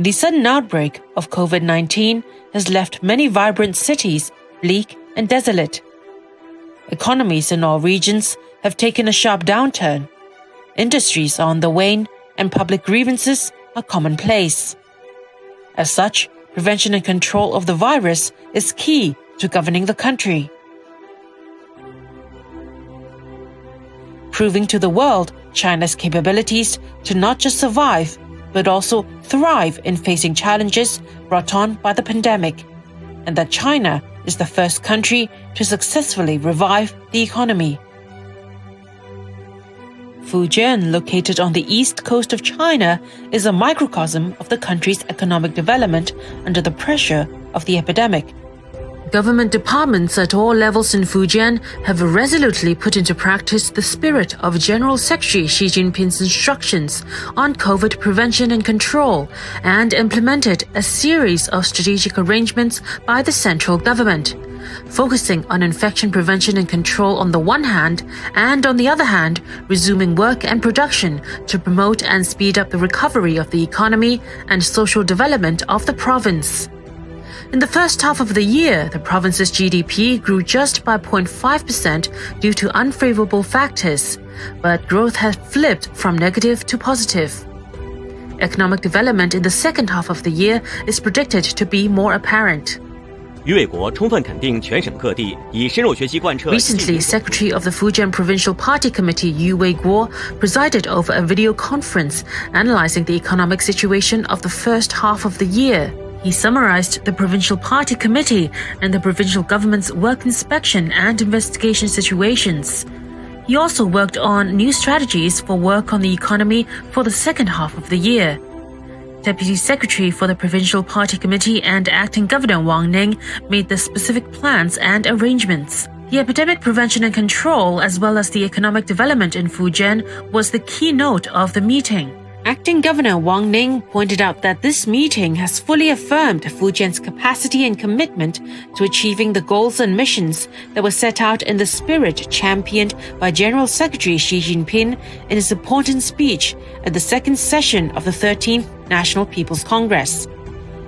The sudden outbreak of COVID-19 has left many vibrant cities bleak and desolate. Economies in all regions have taken a sharp downturn. Industries are on the wane, and public grievances are commonplace. As such, prevention and control of the virus is key to governing the country. Proving to the world China's capabilities to not just survive, but also thrive in facing challenges brought on by the pandemic, and that China is the first country to successfully revive the economy. Fujian, located on the east coast of China, is a microcosm of the country's economic development under the pressure of the epidemic. Government departments at all levels in Fujian have resolutely put into practice the spirit of General Secretary Xi Jinping's instructions on COVID prevention and control, and implemented a series of strategic arrangements by the central government, focusing on infection prevention and control on the one hand, and on the other hand, resuming work and production to promote and speed up the recovery of the economy and social development of the province. In the first half of the year, the province's GDP grew just by 0.5% due to unfavorable factors, but growth has flipped from negative to positive. Economic development in the second half of the year is predicted to be more apparent. Recently, Secretary of the Fujian Provincial Party Committee Yu Weiguo presided over a video conference analyzing the economic situation of the first half of the year. He summarized the Provincial Party Committee and the provincial government's work inspection and investigation situations. He also worked on new strategies for work on the economy for the second half of the year. Deputy Secretary for the Provincial Party Committee and Acting Governor Wang Ning made the specific plans and arrangements. The epidemic prevention and control, as well as the economic development in Fujian, was the keynote of the meeting. Acting Governor Wang Ning pointed out that this meeting has fully affirmed Fujian's capacity and commitment to achieving the goals and missions that were set out in the spirit championed by General Secretary Xi Jinping in his important speech at the second session of the 13th National People's Congress.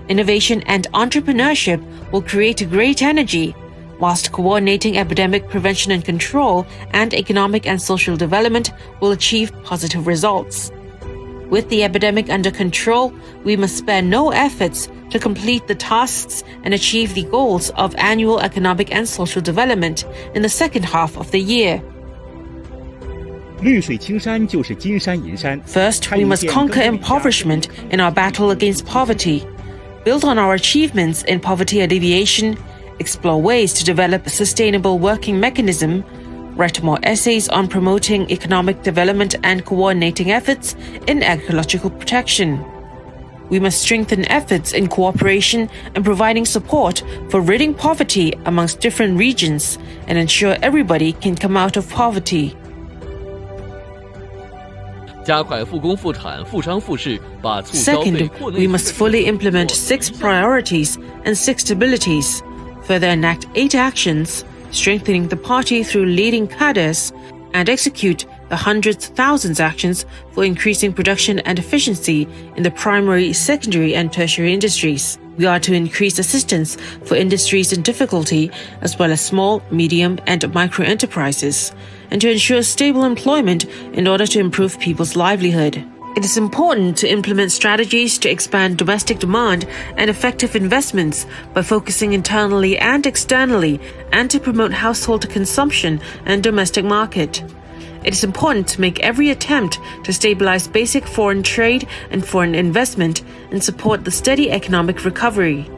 Innovation and entrepreneurship will create a great energy, whilst coordinating epidemic prevention and control and economic and social development will achieve positive results. With the epidemic under control, we must spare no efforts to complete the tasks and achieve the goals of annual economic and social development in the second half of the year. First, we must conquer impoverishment in our battle against poverty, build on our achievements in poverty alleviation, explore ways to develop a sustainable working mechanism, write more essays on promoting economic development and coordinating efforts in ecological protection. We must strengthen efforts in cooperation and providing support for ridding poverty amongst different regions and ensure everybody can come out of poverty. Second, we must fully implement 6 priorities and 6 stabilities, further enact 8 actions, strengthening the party through leading cadres, and execute the hundreds of thousands actions for increasing production and efficiency in the primary, secondary, and tertiary industries. We are to increase assistance for industries in difficulty, as well as small, medium, and micro enterprises, and to ensure stable employment in order to improve people's livelihood. It is important to implement strategies to expand domestic demand and effective investments by focusing internally and externally, and to promote household consumption and domestic market. It is important to make every attempt to stabilize basic foreign trade and foreign investment and support the steady economic recovery. Third,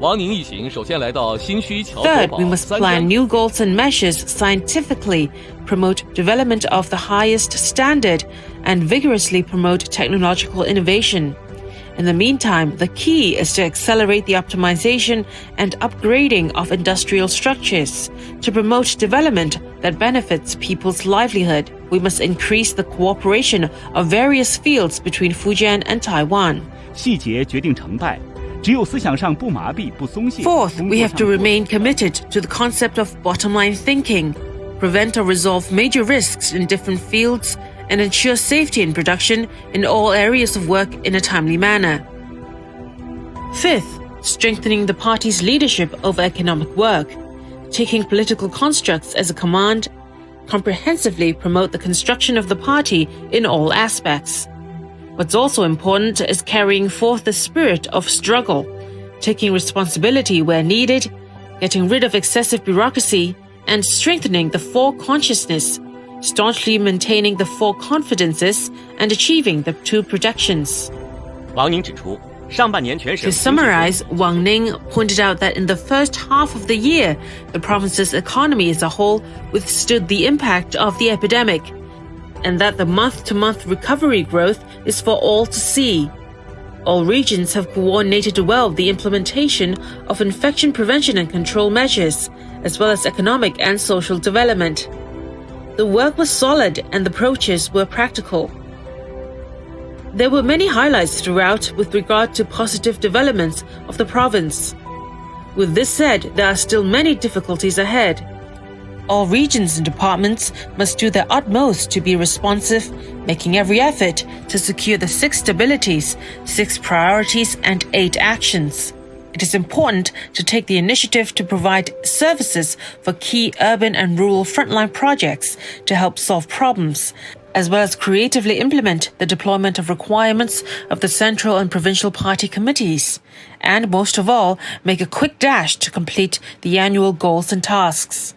we must plan new goals and measures scientifically, promote development of the highest standard, and vigorously promote technological innovation. In the meantime, the key is to accelerate the optimization and upgrading of industrial structures to promote development that benefits people's livelihood. We must increase the cooperation of various fields between Fujian and Taiwan. Fourth, we have to remain committed to the concept of bottom-line thinking, prevent or resolve major risks in different fields, and ensure safety in production in all areas of work in a timely manner. Fifth, strengthening the party's leadership over economic work, taking political constructs as a command, comprehensively promote the construction of the party in all aspects. What's also important is carrying forth the spirit of struggle, taking responsibility where needed, getting rid of excessive bureaucracy, and strengthening the four consciousness, staunchly maintaining the four confidences, and achieving the two projections. 王宁指出，上半年全省 To summarize, Wang Ning pointed out that in the first half of the year, the province's economy as a whole withstood the impact of the epidemic, and that the month-to-month recovery growth is for all to see. All regions have coordinated well the implementation of infection prevention and control measures, as well as economic and social development. The work was solid and the approaches were practical. There were many highlights throughout with regard to positive developments of the province. With this said, there are still many difficulties ahead. All regions and departments must do their utmost to be responsive, making every effort to secure the 6 stabilities, 6 priorities, and 8 actions. It is important to take the initiative to provide services for key urban and rural frontline projects to help solve problems, as well as creatively implement the deployment of requirements of the central and provincial party committees, and most of all, make a quick dash to complete the annual goals and tasks.